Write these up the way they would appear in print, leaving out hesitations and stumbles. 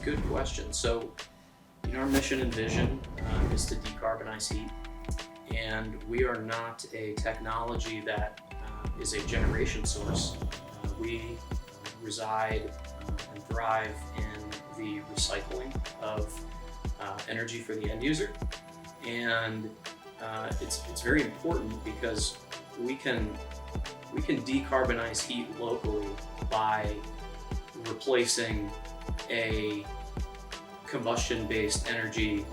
Good question. So, our mission and vision is to decarbonize heat, and we are not a technology that is a generation source. We reside and thrive in the recycling of energy for the end user, and it's very important because we can decarbonize heat locally by replacing a combustion-based energy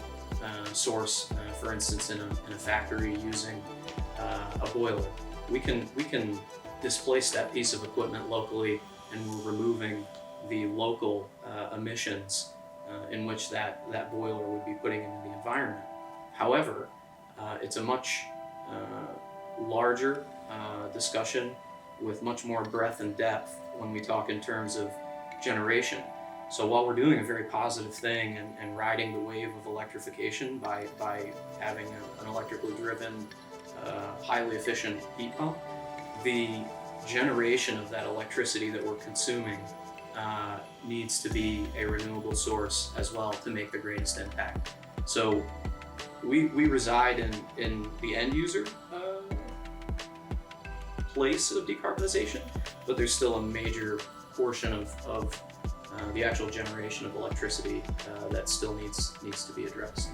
source, for instance, in a factory using a boiler. We can displace that piece of equipment locally, and we're removing the local emissions in which that boiler would be putting into the environment. However, it's a much larger discussion with much more breadth and depth when we talk in terms of generation. So while we're doing a very positive thing and riding the wave of electrification by having an electrically driven, highly efficient heat pump, the generation of that electricity that we're consuming needs to be a renewable source as well to make the greatest impact. So we reside in the end user place of decarbonization, but there's still a major portion of the actual generation of electricity that still needs to be addressed.